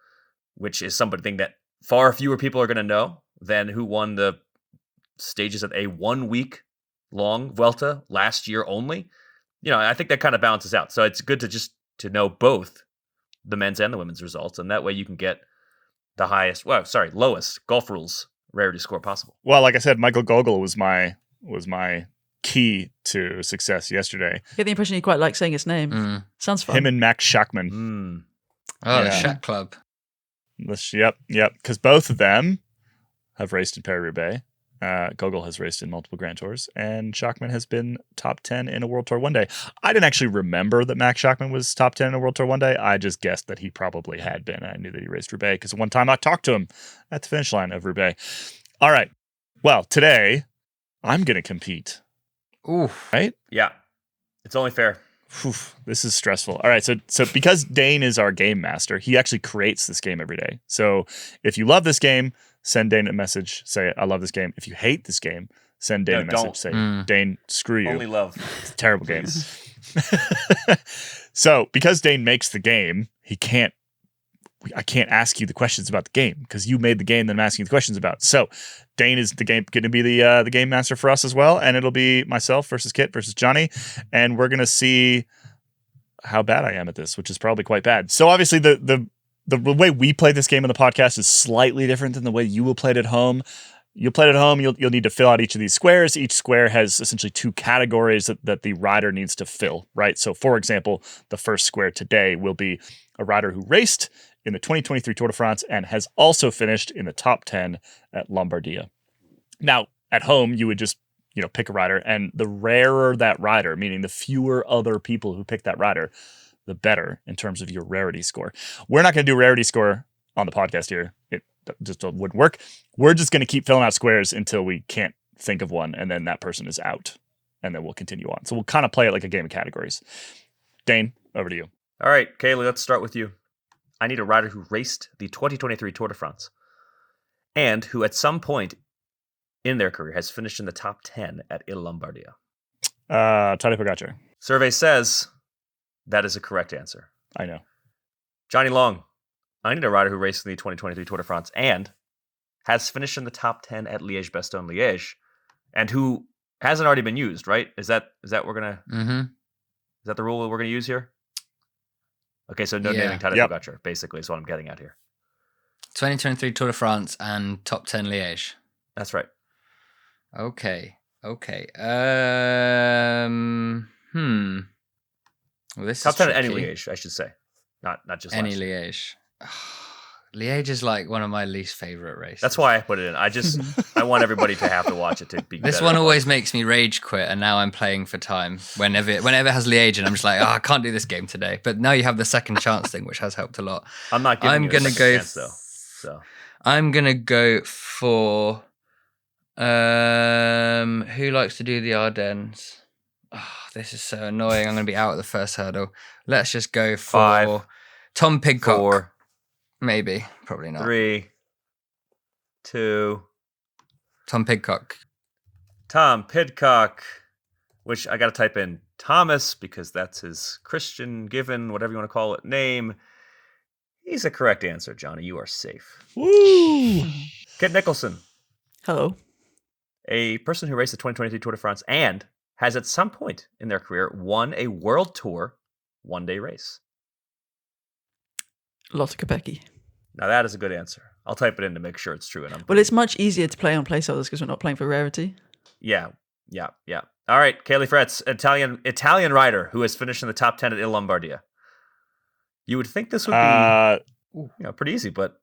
which is something that far fewer people are going to know than who won the stages at a 1 week long Vuelta last year only. I think that kind of balances out. So it's good to know both the men's and the women's results. And that way you can get the lowest golf rules rarity score possible.
Well, like I said, Michael Gogol was my key to success yesterday.
I get the impression you quite like saying his name. Sounds fun.
Him and Max Schachmann.
The Shack Club.
Yep. Because both of them have raced in Paris-Roubaix. Gogol has raced in multiple Grand Tours, and Schachmann has been top 10 in a World Tour one day. I didn't actually remember that Max Schachmann was top 10 in a World Tour one day. I just guessed that he probably had been. I knew that he raced Roubaix because one time I talked to him at the finish line of Roubaix. All right. Well, today I'm going to compete.
Ooh.
Right?
Yeah. It's only fair.
Whew, this is stressful. All right, so because Dane is our game master, he actually creates this game every day. So if you love this game, send Dane a message. Say, I love this game. If you hate this game, send Dane a message. Say, Dane, screw you.
Only love.
It's a terrible game. So because Dane makes the game, I can't ask you the questions about the game because you made the game that I'm asking you the questions about. So Dane is going to be the game master for us as well, and it'll be myself versus Kit versus Jonny, and we're going to see how bad I am at this, which is probably quite bad. So obviously the way we play this game on the podcast is slightly different than the way you will play it at home. You'll play it at home, you'll need to fill out each of these squares. Each square has essentially 2 categories that the rider needs to fill, right? So for example, the first square today will be a rider who raced in the 2023 Tour de France and has also finished in the top 10 at Lombardia. Now, at home, you would just, pick a rider, and the rarer that rider, meaning the fewer other people who pick that rider, the better in terms of your rarity score. We're not going to do rarity score on the podcast here. It just wouldn't work. We're just going to keep filling out squares until we can't think of one, and then that person is out, and then we'll continue on. So we'll kind of play it like a game of categories. Dane, over to you.
All right, Caley, let's start with you. I need a rider who raced the 2023 Tour de France and who at some point in their career has finished in the top 10 at Il Lombardia.
Tadej Pogacar.
Survey says that is a correct answer.
I know.
Jonny Long. I need a rider who raced in the 2023 Tour de France and has finished in the top 10 at Liège-Bastogne-Liège, and who hasn't already been used, right? Is that we're gonna?
Mm-hmm.
Is that the rule we're gonna use here? Okay, so no naming Tadej Pogacar, basically, is what I'm getting at here.
2023 Tour de France and top 10 Liège.
That's right.
Okay. Well, this
Top
is
10 at any
tricky.
Liège, I should say. Not just
Any
last.
Liège. Liège is like one of my least favorite races.
That's why I put it in. I want everybody to have to watch it to be.
This
better
one
at
always makes me rage quit, and now I'm playing for time. Whenever it has Liège, and I'm just like, I can't do this game today. But now you have the second chance thing, which has helped a lot.
I'm not giving you a second chance, though. So
I'm gonna go for who likes to do the Ardennes? Oh, this is so annoying. I'm gonna be out at the first hurdle. Let's just go for
5,
Tom Pidcock.
4,
Maybe, probably not.
3, 2.
Tom Pidcock.
Tom Pidcock, which I got to type in Thomas because that's his Christian given, whatever you want to call it, name. He's a correct answer, Johnny. You are safe.
Woo!
Kit Nicholson,
Hello.
a person who raced the 2023 Tour de France and has at some point in their career won a World Tour one-day race.
Lotte Kopecky.
Now that is a good answer. I'll type it in to make sure it's true. And
Well, it's much easier to play on placeholders because we're not playing for rarity.
Yeah. All right, Caley Fretz, Italian rider who has finished in the top 10 at Il Lombardia. You would think this would be pretty easy, but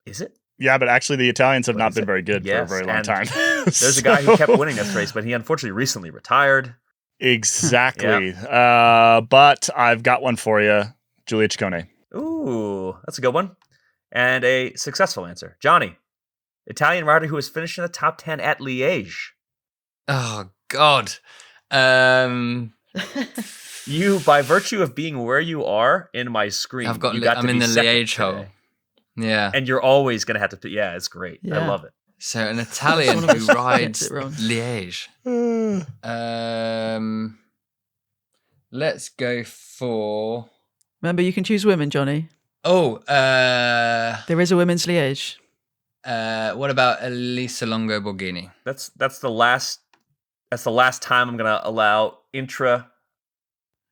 is it?
Yeah, but actually the Italians have
What
not
is
been
it?
very good for a
Yes,
very long
and
time.
There's a guy who kept winning this race, but he unfortunately recently retired.
Exactly. But I've got one for you. Giulia Ciccone.
Ooh, that's a good one. And a successful answer. Johnny, Italian rider who has finished in the top 10 at Liège.
Oh God.
You, by virtue of being where you are in my screen,
I've got.
you got
I'm
to
in
be
the
second
Liège hole.
today.
Yeah.
And you're always going to have to. Yeah, it's great. I
Yeah.
love it.
So an Italian
One of
who
us
rides
gets it wrong.
Liège. Let's go for.
Remember, you can choose women, Johnny.
Oh,
There is a women's Liège.
what about Elisa Longo Borghini?
That's the last time I'm going to allow intra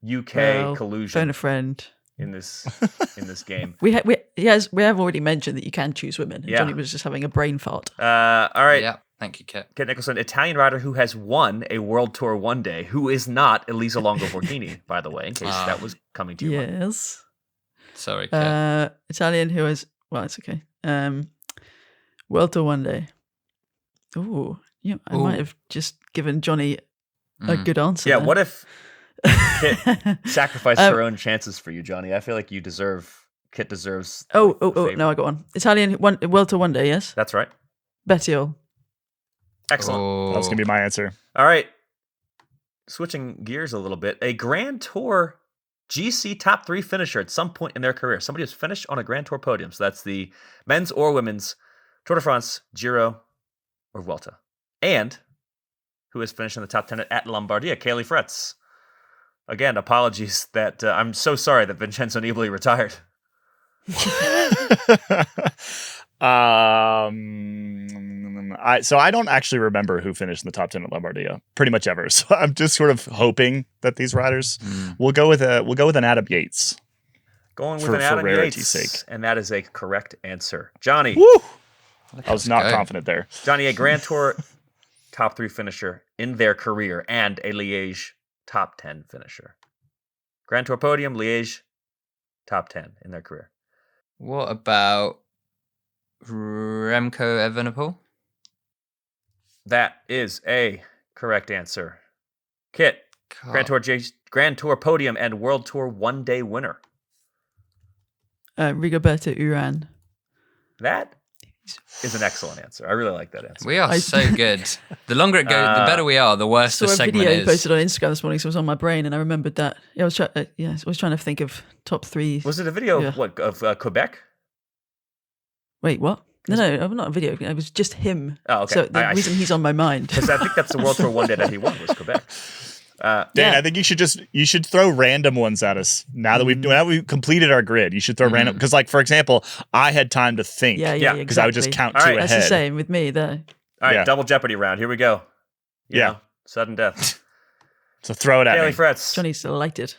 UK
Well,
collusion
phone a friend.
in this game.
We have already mentioned that you can choose women. And
Yeah.
Johnny was just having a brain fart.
All right.
Yeah, thank you, Kit.
Kit Nicholson, Italian rider who has won a World Tour one day, who is not Elisa Longo Borghini, by the way, in case that was coming to your mind.
Yes.
Sorry, Kit.
Italian who has. Well, it's okay. World Tour one day. Ooh, yeah. I might have just given Johnny a good answer.
Yeah,
there.
what if Kit sacrificed her own chances for you, Johnny? I feel like Kit deserves.
Oh,
a favor.
no, I got one. Italian World Tour one day, yes?
That's right.
Bettiol.
Excellent.
Oh.
That's going to be my answer.
All right. Switching gears a little bit. A Grand Tour GC top 3 finisher at some point in their career. Somebody who's finished on a Grand Tour podium. So that's the men's or women's Tour de France, Giro, or Vuelta. And who has finished in the top 10 at Lombardia, Caley Fretz. Again, apologies that I'm so sorry that Vincenzo Nibali retired.
So I don't actually remember who finished in the top 10 at Lombardia pretty much ever. So I'm just sort of hoping that these riders we'll go with an Adam Yates.
Going with
For
an Adam
rarity's
Yates,
sake.
and that is a correct answer. Johnny,
Woo! I was not
go.
confident there.
Johnny, a Grand Tour top 3 finisher in their career and a Liège top 10 finisher. Grand Tour podium, Liège top 10 in their career.
What about Remco Evenepoel?
That is a correct answer. Kit, Grand Tour podium and World Tour one-day winner.
Rigoberto Uran.
That is an excellent answer. I really like that answer.
We are so good. The longer it goes, the better we are, the worse the
Saw a
segment
video
is.
posted on Instagram this morning, so it was on my brain, and I remembered that. Yeah, I was trying to think of top three.
Was it a video of Quebec?
Wait, what? No, not a video. It was just him.
Oh, okay.
So the reason he's on my mind.
Because I think that's the World Tour one day that he won was Quebec.
Dan, I think you should throw random ones at us now that we've completed our grid. You should throw random because, like, for example, I had time to think.
Yeah,
because
exactly.
I would just count
All
two
right,
ahead.
That's the same with me there.
All right,
Yeah.
double Jeopardy round. Here we go. You
Yeah.
know, sudden death.
So throw it at
Caley
me.
Fretz.
Johnny's delighted.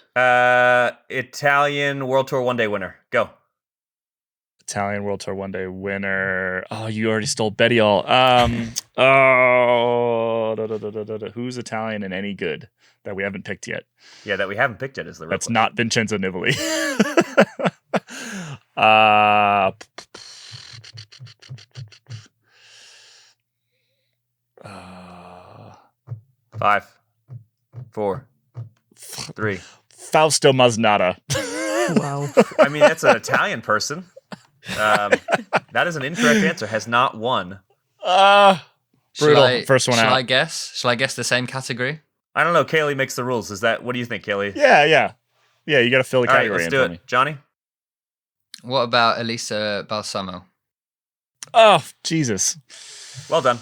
Italian World Tour one-day winner. Go.
Italian World Tour one day winner. Oh, you already stole Betty all. Who's Italian and any good that we haven't picked yet?
Yeah, that we haven't picked yet is the real
That's
question.
not Vincenzo Nibali.
5, 4, 3.
Fausto Masnada.
Wow.
I mean, that's an Italian person. That is an incorrect answer. Has not won.
Brutal. First one
Shall
out.
I guess? Shall I guess the same category?
I don't know. Caley makes the rules. What do you think, Caley?
Yeah. You got to fill the
All right,
category
let's
in
do
for
it.
me.
Johnny?
What about Elisa Balsamo?
Oh, Jesus.
Well done.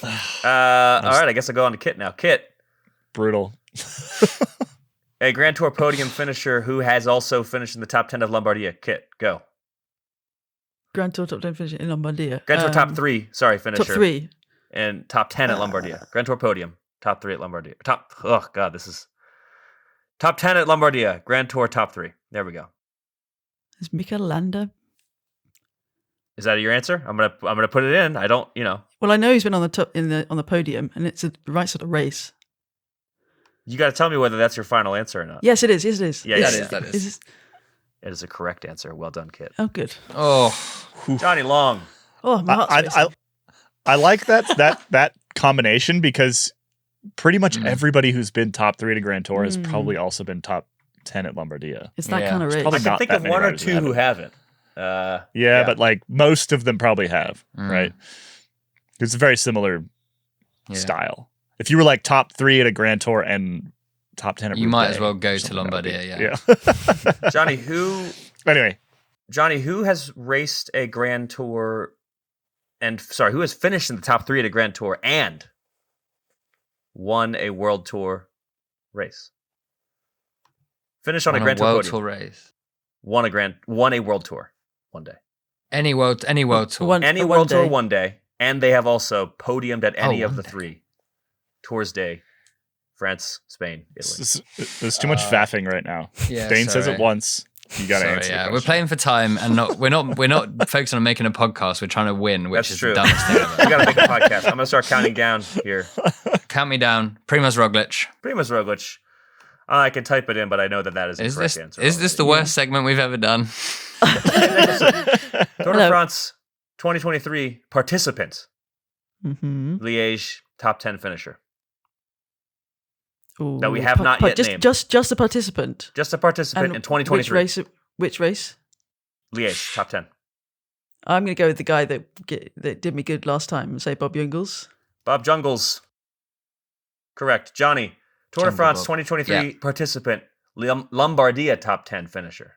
All right, I guess I'll go on to Kit now. Kit,
Brutal.
a Grand Tour podium finisher who has also finished in the top 10 of Lombardia. Kit, go.
Grand Tour top 10 finish in Lombardia.
Grand Tour top 3, finisher.
Top 3.
And top 10 at Lombardia. Grand Tour podium, top 3 at Lombardia. Top 10 at Lombardia. Grand Tour top 3. There we go.
Is Mikel Landa?
Is that your answer? I'm gonna put it in. I don't,
Well, I know he's been on the top on the podium, and it's the right sort of race.
You got to tell me whether that's your final answer or not.
Yes, it is. Yes, it is.
Yeah,
It's-
that is.
it's-
It is a correct answer. Well done, Kit.
Oh, good.
Oh,
Jonny Long.
Oh, my heart's racing.
I like that combination because pretty much everybody w's been top 3 at a Grand Tour has probably also been top 10 at Lombardia.
It's that
Yeah.
kind of race.
probably
I can
not
think
that
of
many
one or
riders that
two who haven't.
Yeah, but like most of them probably have, right? It's a very similar
yeah.
style. If you were like top 3 at a Grand Tour and top 10 at
You might
Roubaix,
as well go to
something that would
Lombardia,
be-
yeah.
Johnny, who has raced a Grand Tour who has finished in the top 3 at a Grand Tour and won a World Tour race? Finished on a Grand Tour
World
podium.
Tour race.
Won a World Tour one day.
Any World Tour.
Any World Tour one day, and they have also podiumed at any of
one
the
day.
3 Tours Day. France, Spain, Italy.
There's too much faffing right now.
Yeah,
Dane says
sorry.
it once. You got to
Sorry,
answer.
yeah,
the
we're
question.
playing for time, and we're not focused on making a podcast. We're trying to win, which
That's
is
true.
the dumbest thing
We
ever.
got to make a podcast. I'm going to start counting down here.
Count me down, Primoz Roglic.
Primoz Roglic. I can type it in, but I know that is the correct
Is
answer.
this the worst segment we've ever done?
Tour de
Hello.
France 2023 participant.
Mm-hmm.
Liège top 10 finisher.
Ooh,
That we have not yet named.
Just a participant.
Just a participant
And
in 2023.
Which race?
Liège top 10.
I'm going to go with the guy that did me good last time and say Bob Jungels.
Bob Jungels. Correct. Johnny. Tour de
Jungle
France
Bob.
2023 participant. Lombardia top 10 finisher.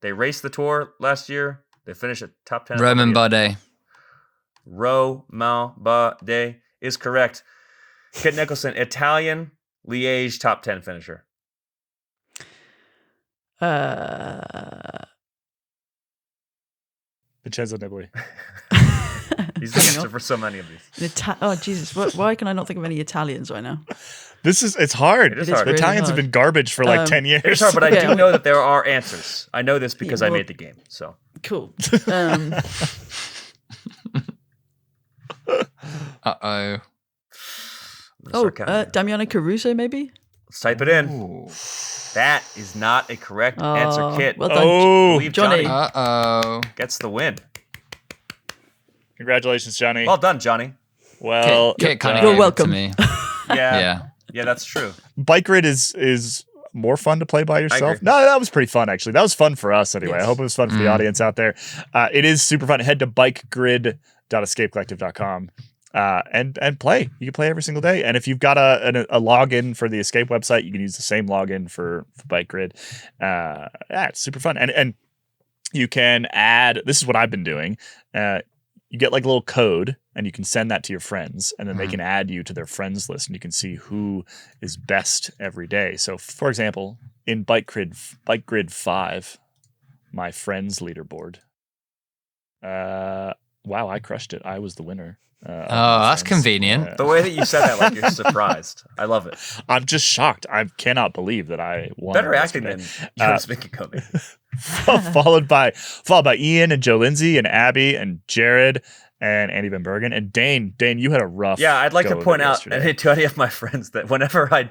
They raced the tour last year. They finished at top 10.
Roman
Lombardia.
Bardet.
Romain Bardet is correct. Kit Nicholson, Italian Liège top 10 finisher.
Vincenzo Nibali.
He's the answer for so many of these.
Oh, Jesus. Why can I not think of any Italians right now?
It's hard.
It is
The
hard.
really
Italians have
hard.
been garbage for like 10 years.
It's hard, but I
Okay,
do know that there are answers. I know this because
Yeah,
I
well-
made the game. So
Cool.
Uh-oh.
Damiano Caruso, maybe?
Let's type it in. That is not a correct answer, Kit.
Well done.
I
Oh,
believe
Johnny.
Johnny
Uh-oh.
gets the win.
congratulations, Johnny.
Well done, Johnny.
Well,
Kit kind of
You're
gave
welcome.
it to me.
Yeah,
Yeah.
that's true.
Bike Grid is more fun to play by yourself.
agree.
No, that was pretty fun actually. That was fun for us anyway.
Yes.
I hope it was fun for the audience out there. It is super fun. Head to bikegrid.escapecollective.com and play. You can play every single day. And if you've got a login for the Escape website, you can use the same login for Bike Grid. Yeah, it's super fun. And you can add. This is what I've been doing. You get like a little code and you can send that to your friends and then they can add you to their friends list and you can see who is best every day. So for example, in Bike Grid 5, my friends leaderboard. Wow, I crushed it. I was the winner.
That's convenient.
The way that you said that, like you're surprised. I love it.
I'm just shocked. I cannot believe that I won.
Better acting
yesterday.
than Jonas Vingegaard.
followed by Ian and Joe Lindsay and Abby and Jared and Andy Van Bergen and Dane. Dane, you had a rough.
Yeah, I'd like
go
to
of
point
it
out
yesterday.
to any of my friends that whenever I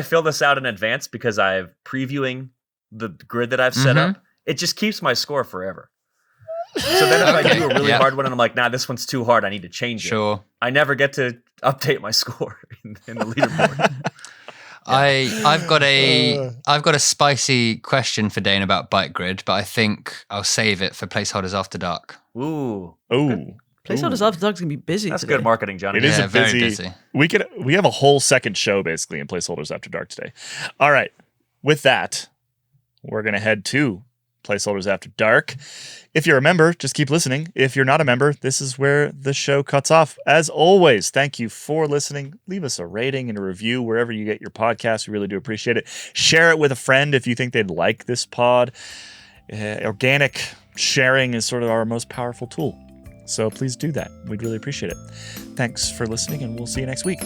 fill this out in advance because I'm previewing the grid that I've set up, it just keeps my score forever. So then if I do a really hard one and I'm like, nah, this one's too hard, I need to change it.
Sure.
I never get to update my score in the leaderboard.
I've got a spicy question for Dane about Bike Grid, but I think I'll save it for Placeholders After Dark.
Ooh.
Ooh.
Placeholders After Dark's going to be busy
That's
today.
good marketing, Johnny.
It is
Yeah,
a
very
busy.
busy.
We have a whole second show basically in Placeholders After Dark today. All right. With that, we're gonna head to Placeholders After Dark. If you're a member, just keep listening. If you're not a member, this is where the show cuts off. As always, thank you for listening. Leave us a rating and a review wherever you get your podcast. We really do appreciate it. Share it with a friend if you think they'd like this pod. Organic sharing is sort of our most powerful tool. So please do that. We'd really appreciate it. Thanks for listening, and we'll see you next week.